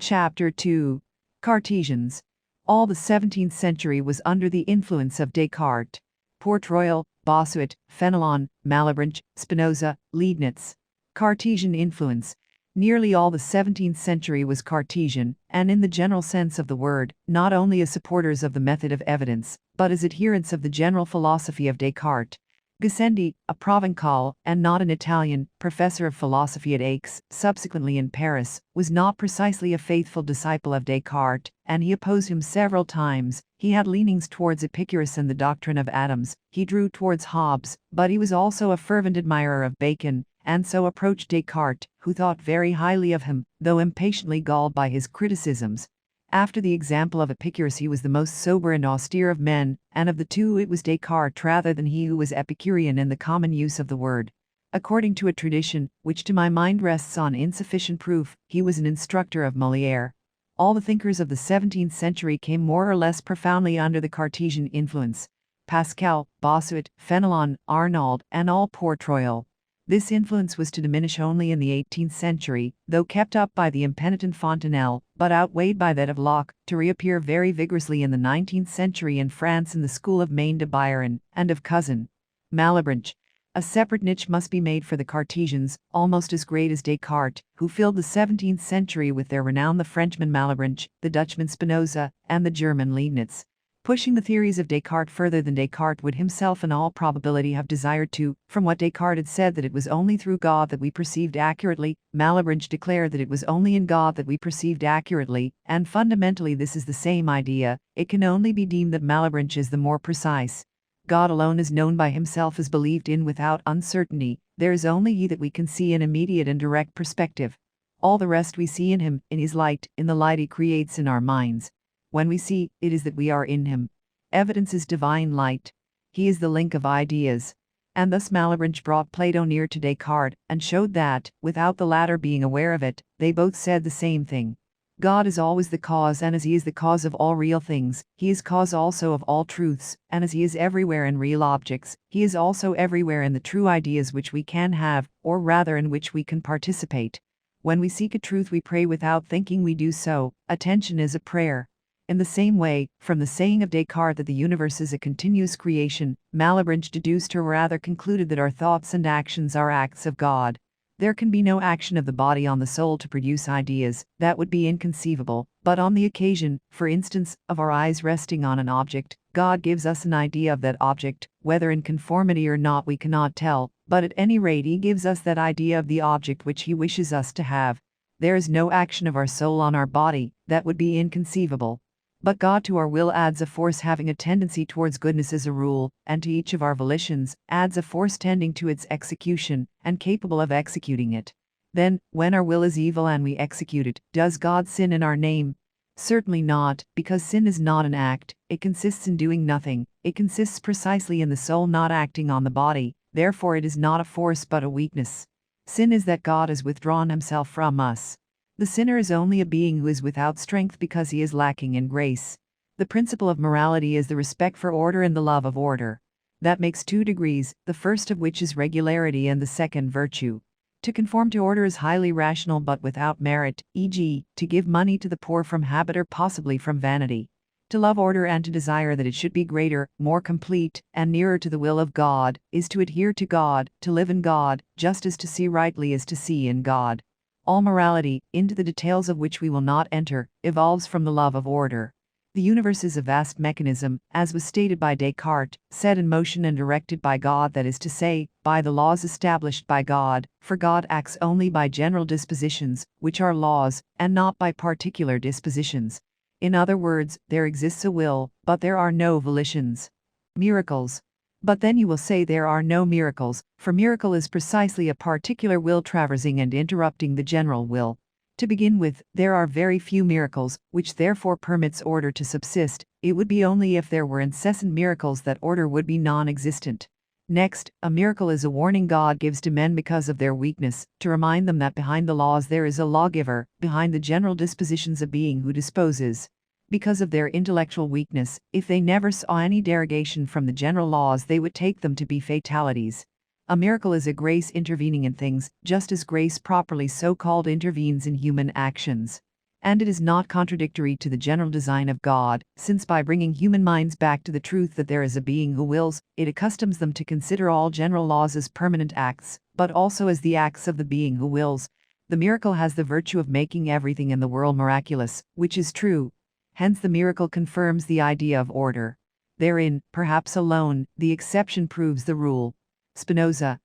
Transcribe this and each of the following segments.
Chapter 2. Cartesians. All the 17th century was under the influence of Descartes. Port-Royal, Bossuet, Fénelon, Malebranche, Spinoza, Leibnitz. Cartesian influence. Nearly all the 17th century was Cartesian, and in the general sense of the word, not only as supporters of the method of evidence, but as adherents of the general philosophy of Descartes. Gassendi, a Provençal, and not an Italian, professor of philosophy at Aix, subsequently in Paris, was not precisely a faithful disciple of Descartes, and he opposed him several times. He had leanings towards Epicurus and the doctrine of atoms, he drew towards Hobbes, but he was also a fervent admirer of Bacon, and so approached Descartes, who thought very highly of him, though impatiently galled by his criticisms. After the example of Epicurus, he was the most sober and austere of men, and of the two it was Descartes rather than he who was Epicurean in the common use of the word. According to a tradition, which to my mind rests on insufficient proof, he was an instructor of Molière. All the thinkers of the 17th century came more or less profoundly under the Cartesian influence. Pascal, Bossuet, Fénelon, Arnauld, and all Port-Royal. This influence was to diminish only in the 18th century, though kept up by the impenitent Fontenelle, but outweighed by that of Locke, to reappear very vigorously in the 19th century in France in the school of Maine de Byron, and of Cousin Malebranche. A separate niche must be made for the Cartesians, almost as great as Descartes, who filled the 17th century with their renown, the Frenchman Malebranche, the Dutchman Spinoza, and the German Leibnitz. Pushing the theories of Descartes further than Descartes would himself in all probability have desired to, from what Descartes had said that it was only through God that we perceived accurately, Malebranche declared that it was only in God that we perceived accurately, and fundamentally this is the same idea. It can only be deemed that Malebranche is the more precise. God alone is known by himself, is believed in without uncertainty. There is only he that we can see in immediate and direct perspective. All the rest we see in him, in his light, in the light he creates in our minds. When we see, it is that we are in him. Evidence is divine light. He is the link of ideas. And thus Malebranche brought Plato near to Descartes, and showed that, without the latter being aware of it, they both said the same thing. God is always the cause, and as he is the cause of all real things, he is cause also of all truths, and as he is everywhere in real objects, he is also everywhere in the true ideas which we can have, or rather in which we can participate. When we seek a truth we pray without thinking we do so. Attention is a prayer. In the same way, from the saying of Descartes that the universe is a continuous creation, Malebranche deduced or rather concluded that our thoughts and actions are acts of God. There can be no action of the body on the soul to produce ideas, that would be inconceivable, but on the occasion, for instance, of our eyes resting on an object, God gives us an idea of that object, whether in conformity or not we cannot tell, but at any rate he gives us that idea of the object which he wishes us to have. There is no action of our soul on our body, that would be inconceivable. But God to our will adds a force having a tendency towards goodness as a rule, and to each of our volitions, adds a force tending to its execution, and capable of executing it. Then, when our will is evil and we execute it, does God sin in our name? Certainly not, because sin is not an act, it consists in doing nothing, it consists precisely in the soul not acting on the body, therefore it is not a force but a weakness. Sin is that God has withdrawn himself from us. The sinner is only a being who is without strength because he is lacking in grace. The principle of morality is the respect for order and the love of order. That makes 2 degrees, the first of which is regularity and the second virtue. To conform to order is highly rational but without merit, e.g., to give money to the poor from habit or possibly from vanity. To love order and to desire that it should be greater, more complete, and nearer to the will of God, is to adhere to God, to live in God, just as to see rightly is to see in God. All morality, into the details of which we will not enter, evolves from the love of order. The universe is a vast mechanism, as was stated by Descartes, set in motion and directed by God, that is to say, by the laws established by God, for God acts only by general dispositions, which are laws, and not by particular dispositions. In other words, there exists a will, but there are no volitions. Miracles. But then you will say there are no miracles, for miracle is precisely a particular will traversing and interrupting the general will. To begin with, there are very few miracles, which therefore permits order to subsist. It would be only if there were incessant miracles that order would be non-existent. Next, a miracle is a warning God gives to men because of their weakness, to remind them that behind the laws there is a lawgiver, behind the general dispositions a being who disposes. Because of their intellectual weakness, if they never saw any derogation from the general laws they would take them to be fatalities. A miracle is a grace intervening in things, just as grace properly so called intervenes in human actions. And it is not contradictory to the general design of God, since by bringing human minds back to the truth that there is a being who wills, it accustoms them to consider all general laws as permanent acts, but also as the acts of the being who wills. The miracle has the virtue of making everything in the world miraculous, which is true. Hence the miracle confirms the idea of order. Therein, perhaps alone, the exception proves the rule. Spinoza,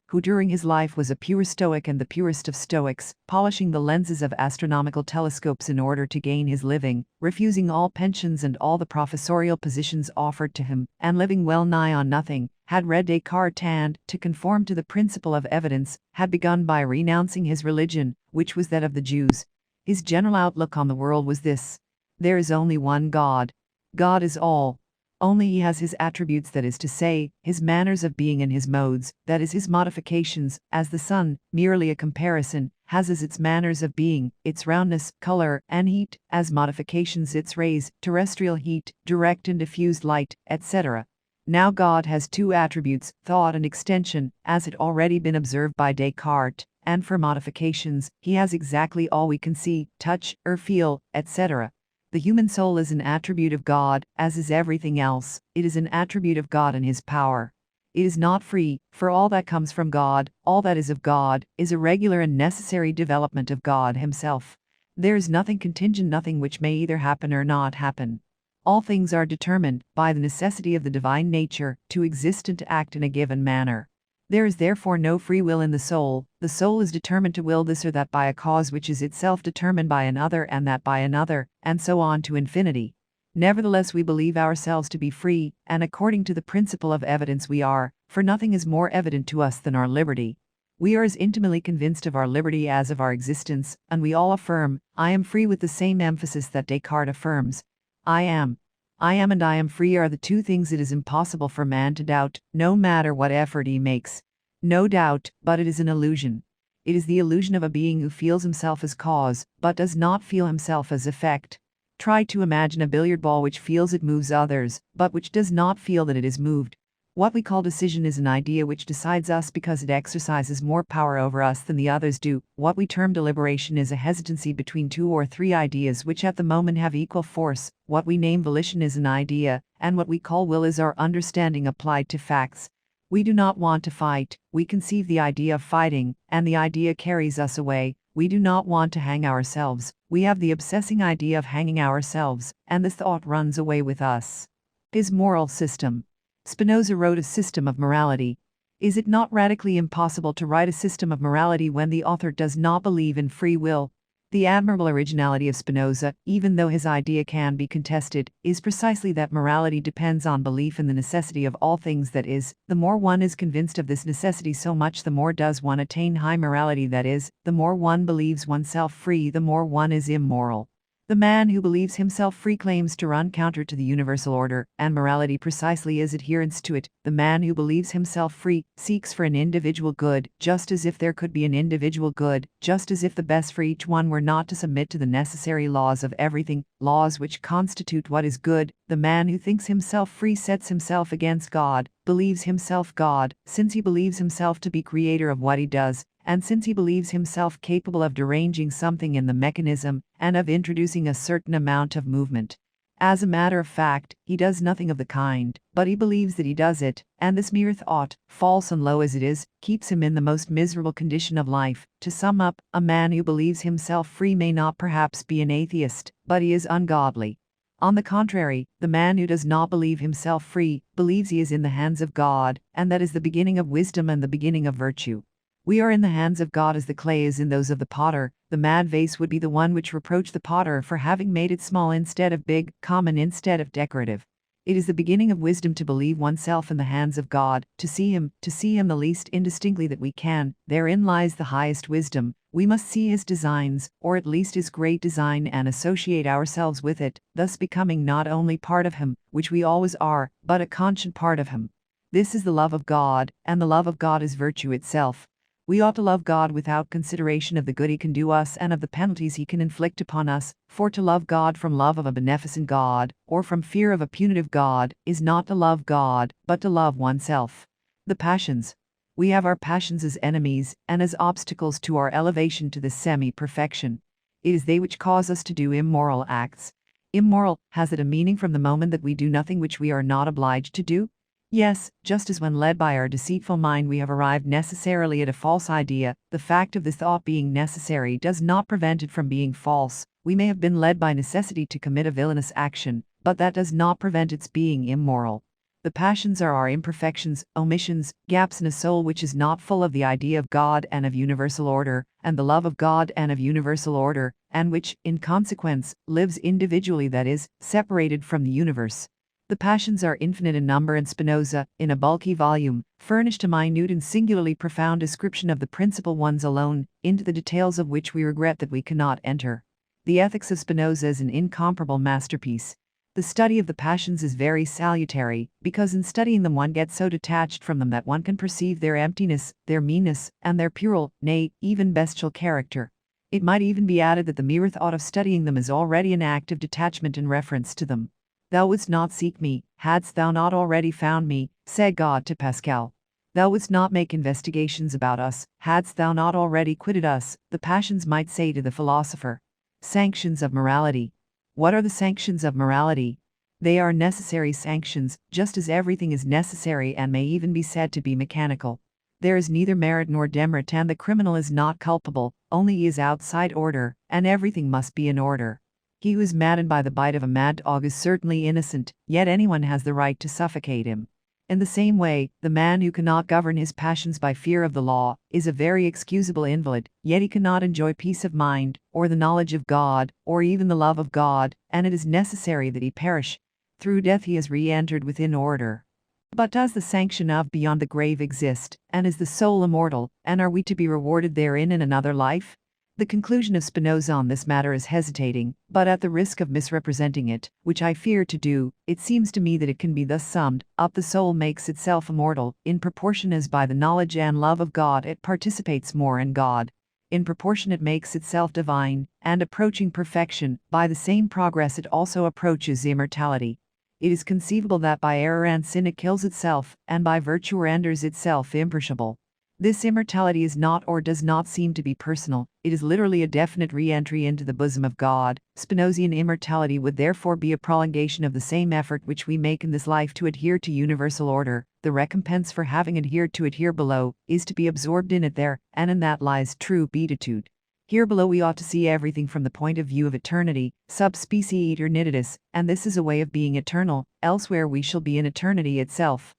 who during his life was a pure Stoic and the purest of Stoics, polishing the lenses of astronomical telescopes in order to gain his living, refusing all pensions and all the professorial positions offered to him, and living well nigh on nothing, had read Descartes and, to conform to the principle of evidence, had begun by renouncing his religion, which was that of the Jews. His general outlook on the world was this: there is only one God. God is all. Only he has his attributes, that is to say, his manners of being and his modes, that is his modifications, as the sun, merely a comparison, has as its manners of being, its roundness, color, and heat, as modifications its rays, terrestrial heat, direct and diffused light, etc. Now God has two attributes, thought and extension, as had already been observed by Descartes, and for modifications, he has exactly all we can see, touch, or feel, etc. The human soul is an attribute of God, as is everything else. It is an attribute of God and his power. It is not free, for all that comes from God, all that is of God, is a regular and necessary development of God himself. There is nothing contingent, nothing which may either happen or not happen. All things are determined, by the necessity of the divine nature, to exist and to act in a given manner. There is therefore no free will in the soul. The soul is determined to will this or that by a cause which is itself determined by another, and that by another, and so on to infinity. Nevertheless, we believe ourselves to be free, and according to the principle of evidence we are, for nothing is more evident to us than our liberty. We are as intimately convinced of our liberty as of our existence, and we all affirm, I am free, with the same emphasis that Descartes affirms. I am and I am free are the two things it is impossible for man to doubt, no matter what effort he makes. No doubt, but it is an illusion. It is the illusion of a being who feels himself as cause, but does not feel himself as effect. Try to imagine a billiard ball which feels it moves others, but which does not feel that it is moved. What we call decision is an idea which decides us because it exercises more power over us than the others do. What we term deliberation is a hesitancy between two or three ideas which at the moment have equal force. What we name volition is an idea, and what we call will is our understanding applied to facts. We do not want to fight, we conceive the idea of fighting, and the idea carries us away. We do not want to hang ourselves, we have the obsessing idea of hanging ourselves, and the thought runs away with us. His moral system. Spinoza wrote a system of morality. Is it not radically impossible to write a system of morality when the author does not believe in free will? The admirable originality of Spinoza, even though his idea can be contested, is precisely that morality depends on belief in the necessity of all things, that is, the more one is convinced of this necessity, so much the more does one attain high morality, that is, the more one believes oneself free, the more one is immoral. The man who believes himself free claims to run counter to the universal order, and morality precisely is adherence to it. The man who believes himself free seeks for an individual good, just as if there could be an individual good, just as if the best for each one were not to submit to the necessary laws of everything, laws which constitute what is good. The man who thinks himself free sets himself against God, believes himself God, since he believes himself to be creator of what he does, and since he believes himself capable of deranging something in the mechanism, and of introducing a certain amount of movement. As a matter of fact, he does nothing of the kind, but he believes that he does it, and this mere thought, false and low as it is, keeps him in the most miserable condition of life. To sum up, a man who believes himself free may not perhaps be an atheist, but he is ungodly. On the contrary, the man who does not believe himself free, believes he is in the hands of God, and that is the beginning of wisdom and the beginning of virtue. We are in the hands of God as the clay is in those of the potter. The mad vase would be the one which reproached the potter for having made it small instead of big, common instead of decorative. It is the beginning of wisdom to believe oneself in the hands of God, to see him the least indistinctly that we can. Therein lies the highest wisdom. We must see his designs, or at least his great design, and associate ourselves with it, thus becoming not only part of him, which we always are, but a conscient part of him. This is the love of God, and the love of God is virtue itself. We ought to love God without consideration of the good he can do us and of the penalties he can inflict upon us, for to love God from love of a beneficent God, or from fear of a punitive God, is not to love God, but to love oneself. The passions. We have our passions as enemies, and as obstacles to our elevation to this semi-perfection. It is they which cause us to do immoral acts. Immoral, has it a meaning from the moment that we do nothing which we are not obliged to do? Yes, just as when led by our deceitful mind we have arrived necessarily at a false idea, the fact of this thought being necessary does not prevent it from being false. We may have been led by necessity to commit a villainous action, but that does not prevent its being immoral. The passions are our imperfections, omissions, gaps in a soul which is not full of the idea of God and of universal order, and the love of God and of universal order, and which, in consequence, lives individually, that is, separated from the universe. The passions are infinite in number, and Spinoza, in a bulky volume, furnished a minute and singularly profound description of the principal ones alone, into the details of which we regret that we cannot enter. The Ethics of Spinoza is an incomparable masterpiece. The study of the passions is very salutary, because in studying them one gets so detached from them that one can perceive their emptiness, their meanness, and their puerile, nay, even bestial character. It might even be added that the mere thought of studying them is already an act of detachment in reference to them. Thou wouldst not seek me, hadst thou not already found me, said God to Pascal. Thou wouldst not make investigations about us, hadst thou not already quitted us, the passions might say to the philosopher. Sanctions of morality. What are the sanctions of morality? They are necessary sanctions, just as everything is necessary and may even be said to be mechanical. There is neither merit nor demerit, and the criminal is not culpable, only he is outside order, and everything must be in order. He who is maddened by the bite of a mad dog is certainly innocent, yet anyone has the right to suffocate him. In the same way, the man who cannot govern his passions by fear of the law is a very excusable invalid, yet he cannot enjoy peace of mind, or the knowledge of God, or even the love of God, and it is necessary that he perish. Through death he has re-entered within order. But does the sanction of beyond the grave exist, and is the soul immortal, and are we to be rewarded therein in another life? The conclusion of Spinoza on this matter is hesitating, but at the risk of misrepresenting it, which I fear to do, it seems to me that it can be thus summed up: the soul makes itself immortal, in proportion as by the knowledge and love of God it participates more in God. In proportion it makes itself divine, and approaching perfection, by the same progress it also approaches immortality. It is conceivable that by error and sin it kills itself, and by virtue renders itself imperishable. This immortality is not or does not seem to be personal, it is literally a definite re-entry into the bosom of God. Spinozian immortality would therefore be a prolongation of the same effort which we make in this life to adhere to universal order. The recompense for having adhered to it here below is to be absorbed in it there, and in that lies true beatitude. Here below we ought to see everything from the point of view of eternity, sub specie aeternitatis, and this is a way of being eternal, elsewhere we shall be in eternity itself.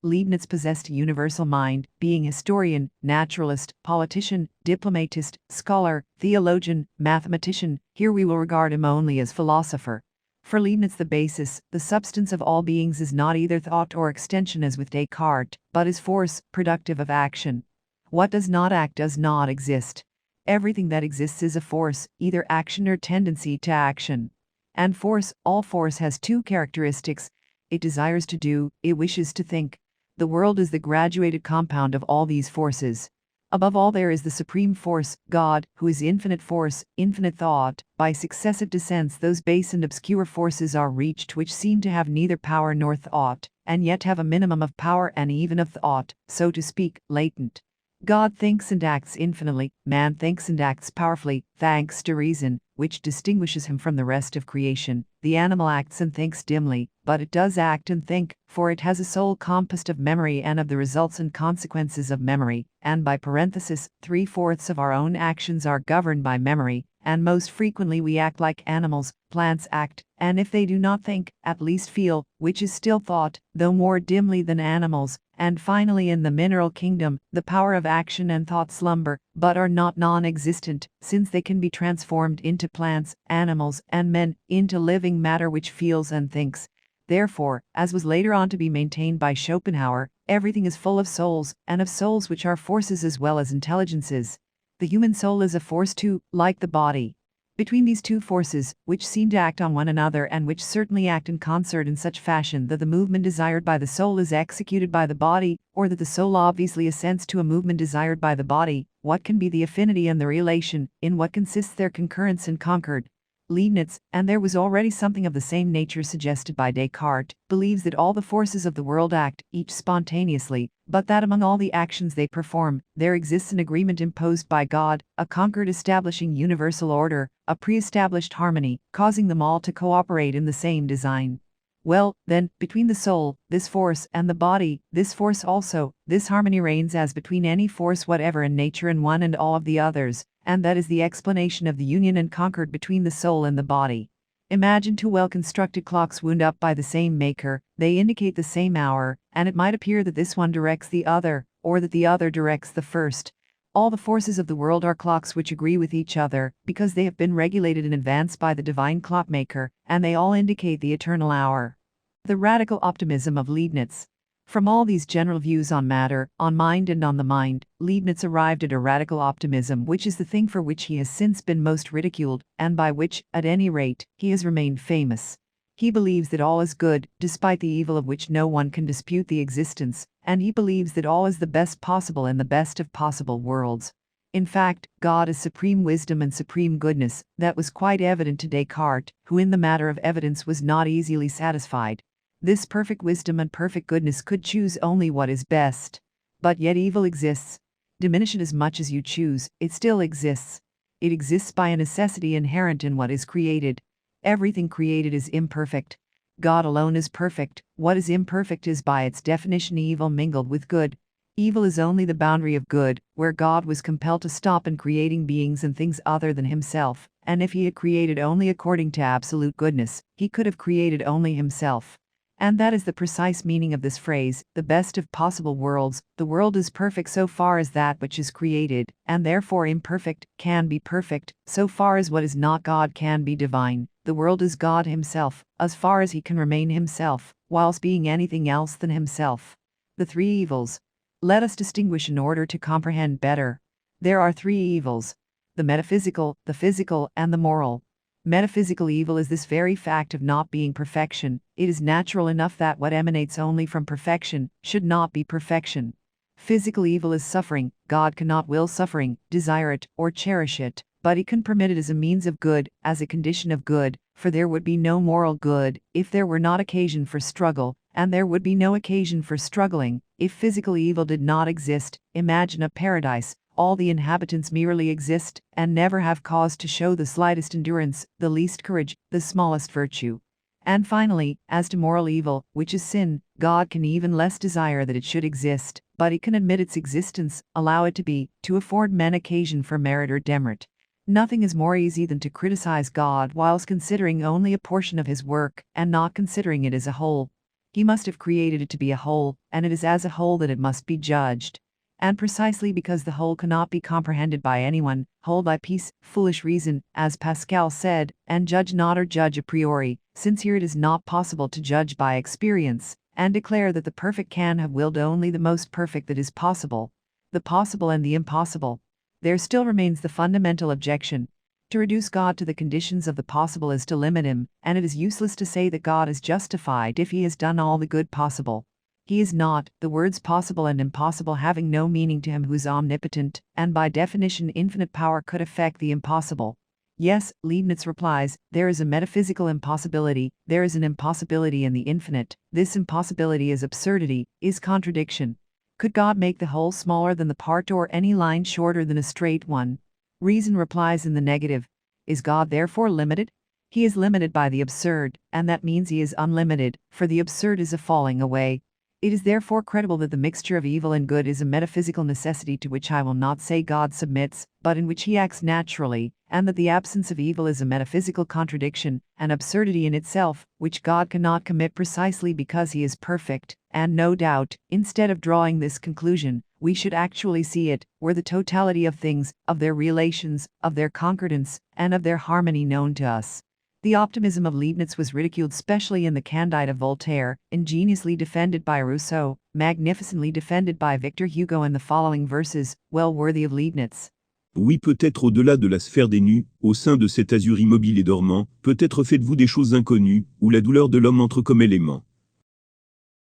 Leibnitz possessed a universal mind, being historian, naturalist, politician, diplomatist, scholar, theologian, mathematician. Here we will regard him only as philosopher. For Leibnitz the basis, the substance of all beings is not either thought or extension as with Descartes, but is force, productive of action. What does not act does not exist. Everything that exists is a force, either action or tendency to action. And force, all force has two characteristics: it desires to do, it wishes to think. The world is the graduated compound of all these forces. Above all there is the supreme force, God, who is infinite force, infinite thought. By successive descents those base and obscure forces are reached which seem to have neither power nor thought, and yet have a minimum of power and even of thought, so to speak, latent. God thinks and acts infinitely, man thinks and acts powerfully, thanks to reason, which distinguishes him from the rest of creation. The animal acts and thinks dimly, but it does act and think, for it has a soul composed of memory and of the results and consequences of memory, and by parenthesis, 3/4 of our own actions are governed by memory, and most frequently we act like animals. Plants act, and if they do not think, at least feel, which is still thought, though more dimly than animals. And finally in the mineral kingdom, the power of action and thought slumber, but are not non-existent, since they can be transformed into plants, animals, and men, into living matter which feels and thinks. Therefore, as was later on to be maintained by Schopenhauer, everything is full of souls, and of souls which are forces as well as intelligences. The human soul is a force too, like the body. Between these two forces, which seem to act on one another and which certainly act in concert in such fashion that the movement desired by the soul is executed by the body, or that the soul obviously assents to a movement desired by the body, what can be the affinity and the relation, in what consists their concurrence and concord? Leibnitz, and there was already something of the same nature suggested by Descartes, believes that all the forces of the world act, each spontaneously, but that among all the actions they perform, there exists an agreement imposed by God, a concord establishing universal order, a pre-established harmony, causing them all to cooperate in the same design. Well, then, between the soul, this force, and the body, this force also, this harmony reigns as between any force whatever in nature and one and all of the others, and that is the explanation of the union and concord between the soul and the body. Imagine two well-constructed clocks wound up by the same maker, they indicate the same hour, and it might appear that this one directs the other, or that the other directs the first. All the forces of the world are clocks which agree with each other, because they have been regulated in advance by the divine clockmaker, and they all indicate the eternal hour. The radical optimism of Leibniz. From all these general views on matter, on mind and on the mind, Leibniz arrived at a radical optimism which is the thing for which he has since been most ridiculed, and by which, at any rate, he has remained famous. He believes that all is good, despite the evil of which no one can dispute the existence, and he believes that all is the best possible in the best of possible worlds. In fact, God is supreme wisdom and supreme goodness, that was quite evident to Descartes, who in the matter of evidence was not easily satisfied. This perfect wisdom and perfect goodness could choose only what is best. But yet evil exists. Diminish it as much as you choose, it still exists. It exists by a necessity inherent in what is created. Everything created is imperfect. God alone is perfect. What is imperfect is by its definition evil mingled with good. Evil is only the boundary of good, where God was compelled to stop in creating beings and things other than himself, and if he had created only according to absolute goodness, he could have created only himself. And that is the precise meaning of this phrase, the best of possible worlds. The world is perfect so far as that which is created, and therefore imperfect, can be perfect, so far as what is not God can be divine. The world is God himself, as far as he can remain himself, whilst being anything else than himself. The three evils. Let us distinguish in order to comprehend better. There are three evils: the metaphysical, the physical, and the moral. Metaphysical evil is this very fact of not being perfection. It is natural enough that what emanates only from perfection should not be perfection. Physical evil is suffering. God cannot will suffering, desire it, or cherish it, but he can permit it as a means of good, as a condition of good, for there would be no moral good if there were not occasion for struggle, and there would be no occasion for struggling if physical evil did not exist. Imagine a paradise. All the inhabitants merely exist, and never have cause to show the slightest endurance, the least courage, the smallest virtue. And finally, as to moral evil, which is sin, God can even less desire that it should exist, but he can admit its existence, allow it to be, to afford men occasion for merit or demerit. Nothing is more easy than to criticize God whilst considering only a portion of his work, and not considering it as a whole. He must have created it to be a whole, and it is as a whole that it must be judged. And precisely because the whole cannot be comprehended by anyone, hold thy peace, foolish reason, as Pascal said, and judge not or judge a priori, since here it is not possible to judge by experience, and declare that the perfect can have willed only the most perfect that is possible. The possible and the impossible. There still remains the fundamental objection. To reduce God to the conditions of the possible is to limit him, and it is useless to say that God is justified if he has done all the good possible. He is not, the words possible and impossible having no meaning to him who is omnipotent, and by definition infinite power could effect the impossible. Yes, Leibniz replies, there is a metaphysical impossibility, there is an impossibility in the infinite. This impossibility is absurdity, is contradiction. Could God make the whole smaller than the part or any line shorter than a straight one? Reason replies in the negative. Is God therefore limited? He is limited by the absurd, and that means he is unlimited, for the absurd is a falling away. It is therefore credible that the mixture of evil and good is a metaphysical necessity to which I will not say God submits, but in which he acts naturally, and that the absence of evil is a metaphysical contradiction, an absurdity in itself, which God cannot commit precisely because he is perfect, and no doubt, instead of drawing this conclusion, we should actually see it, were the totality of things, of their relations, of their concordance, and of their harmony known to us. The optimism of Leibniz was ridiculed specially in the Candide of Voltaire, ingeniously defended by Rousseau, magnificently defended by Victor Hugo in the following verses, well worthy of Leibniz. Oui, peut-être au-delà de la sphère des nus, au sein de cet azur immobile et dormant, peut-être faites-vous des choses inconnues, où la douleur de l'homme entre comme élément.